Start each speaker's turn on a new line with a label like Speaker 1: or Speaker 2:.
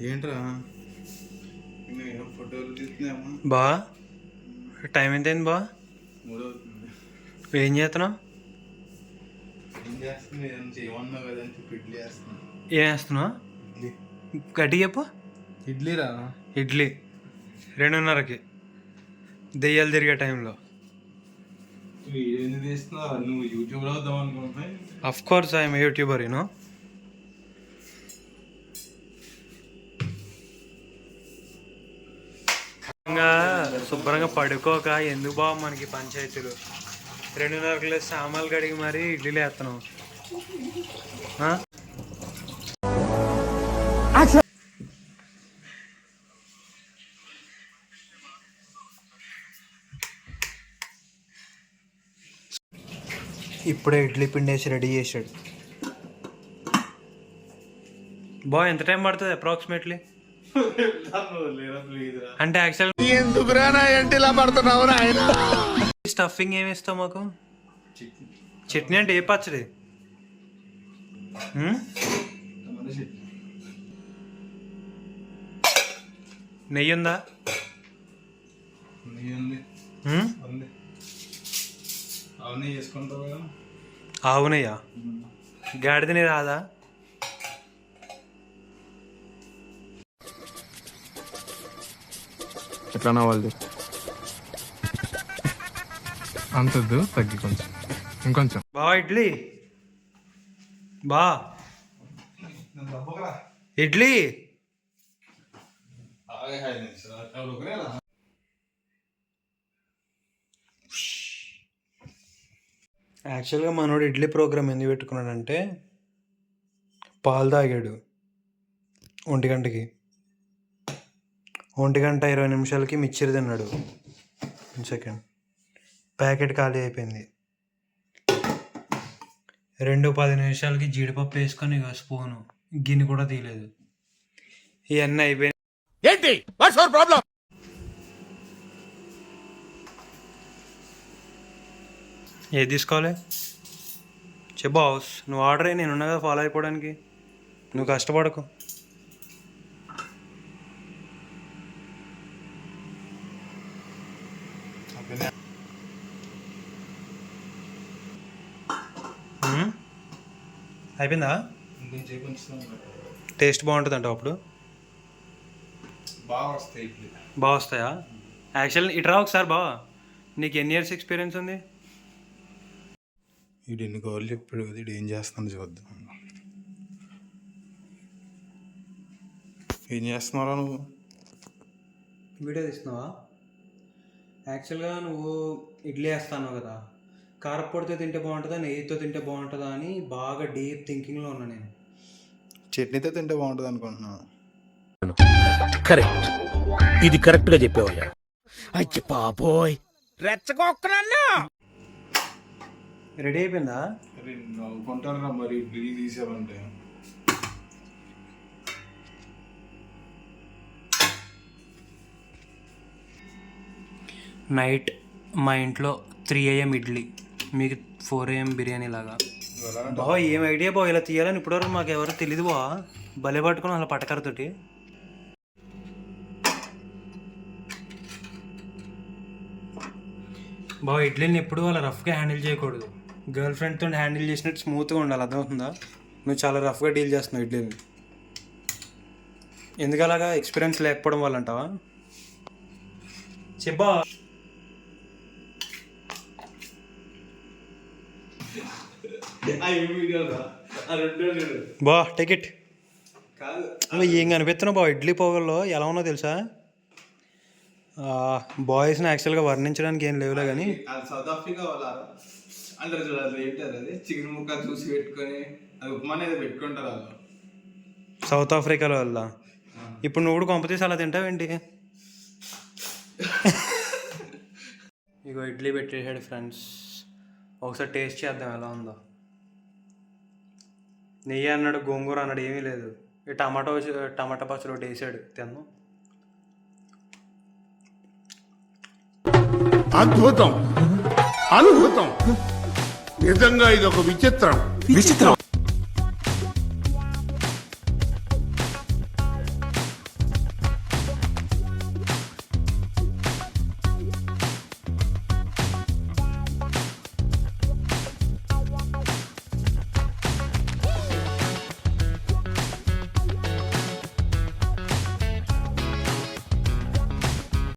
Speaker 1: ఏంట్రా ఫోటోలు తీస్తున్నామా?
Speaker 2: బా టైం ఎంతైంది బా?
Speaker 1: 3 అవుతుంది.
Speaker 2: ఏం చేస్తున్నావు?
Speaker 1: ఏం చేస్తుంది? ఏమన్నా కదా ఇడ్లీ వేస్తున్నా.
Speaker 2: ఏం వేస్తున్నావు?
Speaker 1: ఇడ్లీ.
Speaker 2: గట్టి చెప్పు.
Speaker 1: ఇడ్లీరా?
Speaker 2: ఇడ్లీ 2:30కి దెయ్యాలు తిరిగే టైంలో.
Speaker 1: వీడియో తీస్తున్నావు? నువ్వు యూట్యూబ్లో వద్దాం అనుకుంటున్నా.
Speaker 2: Of course I'm YouTuber you know. శుభ్రంగా పడుకోక ఎందుకు బావ మనకి పంచాయతీలు. 2:30 సామాన్లు కడిగి మరీ ఇడ్లీలు వేస్తున్నాం. ఇప్పుడే ఇడ్లీ పిండి వేసి రెడీ చేసాడు. బాయ్ ఎంత టైం పడుతుంది అప్రాక్సిమేట్లీ? అంటే యాక్చువల్ స్టఫింగ్ ఏమి ఇస్తావు మాకు? చట్నీ అంటే ఏ పచ్చడి? నెయ్యి ఉందా? ఆవు నెయ్యా? గాడిద నెయ్యి రాదా?
Speaker 3: ఎట్లా వాళ్ళది అంతద్దు తగ్గి కొంచెం ఇంకొంచెం.
Speaker 2: బా ఇడ్లీ బా ఇడ్లీ. యాక్చువల్గా మనోడు ఇడ్లీ ప్రోగ్రామ్ ఎందుకు పెట్టుకున్నాడంటే పాలు తాగాడు 1 గంటకి. 1 గంట 20 నిమిషాలకి మిక్చర్ తిన్నాడు. 1 సెకండ్ ప్యాకెట్ ఖాళీ అయిపోయింది. 2:10 నిమిషాలకి జీడిపప్పు వేసుకొని స్పూను గిన్నె కూడా తీయలేదు. ఇవన్నీ అయిపోయింది. ఏంటి ప్రాబ్లం? ఏది తీసుకోవాలి చెప్పు హౌస్. నువ్వు ఆర్డర్ అయ్యి నేనున్నా కదా ఫాలో అయిపోవడానికి. నువ్వు కష్టపడకు. అయిపోయిందా? టేస్ట్ బాగుంటుంది అంట అప్పుడు. బాగా వస్తాయా? యాక్చువల్ ఇట్రా ఒకసారి బావా. నీకు ఎన్ని ఇయర్స్ ఎక్స్పీరియన్స్ ఉంది?
Speaker 1: వీడు ఎన్ని గోళ్ళు చెప్పాడు కదా, వీడు ఏం చేస్తాను చూద్దాం. ఏం చేస్తున్నారా నువ్వు?
Speaker 2: వీడియో తీస్తున్నావా? యాక్చువల్గా నువ్వు ఇడ్లీ వేస్తాను కదా, కారపొడితో తింటే బాగుంటుందా నెయ్యితో తింటే బాగుంటుందా అని బాగా డీప్ థింకింగ్లో ఉన్నా నేను.
Speaker 1: చట్నీతో తింటే బాగుంటుంది అనుకుంటున్నాను.
Speaker 4: కరెక్ట్, ఇది కరెక్ట్గా చెప్పావయ్యా. అయ్య బాబోయ్ రెచ్చగొక్కనన్నా.
Speaker 2: రెడీ అయిపోయిందా?
Speaker 1: నవ్వుకుంటారా మరి ఇడ్లీ తీసావంటే?
Speaker 2: నైట్ మా ఇంట్లో 3 AM ఇడ్లీ, మీకు 4 AM బిర్యానీ లాగా. బావా ఏం ఐడియా బావ ఇలా తీయాలని ఇప్పటివరకు మాకు ఎవరు తెలీదు బావా. భలే పట్టుకున్నాం అసలు పటకరతోటి. బావ ఇడ్లీని ఎప్పుడు అలా రఫ్గా హ్యాండిల్ చేయకూడదు. గర్ల్ ఫ్రెండ్తో హ్యాండిల్ చేసినట్టు స్మూత్గా ఉండాలి, అర్థమవుతుందా? నువ్వు చాలా రఫ్గా డీల్ చేస్తున్నావు ఇడ్లీని. ఎందుకు అలాగా? ఎక్స్పీరియన్స్ లేకపోవడం వల్ల అంటావా? చెప్పా. బా టికెట్ ఏం కనిపిస్తున్నావు బా ఇడ్లీ పోగల్లో ఎలా ఉన్నావు తెలుసా? బాయ్స్ని యాక్చువల్గా వర్ణించడానికి ఏం లేవులే కానీ
Speaker 1: సౌత్ ఆఫ్రికా వాళ్ళ అందరు చూడాలి ఏంటారు అది చికెన్ ముక్క చూసి పెట్టుకొని అది ఉప్మా అనేది పెట్టుకుంటారు వాళ్ళు.
Speaker 2: సౌత్ ఆఫ్రికాలో వల్ల ఇప్పుడు నువ్వు కూడా కొంపతీసి అలా తింటావేంటి? ఇగో ఇడ్లీ పెట్టేసాడు ఫ్రెండ్స్, ఒకసారి టేస్ట్ చేద్దాం ఎలా ఉందో. నెయ్యి అన్నాడు, గోంగూర అన్నాడు, ఏమీ లేదు. ఈ టమాటా పచ్చడి ఒకటి వేసాడు, తిన్నాం.
Speaker 5: అద్భుతం, అనుభూతం, నిజంగా ఇది ఒక విచిత్రం.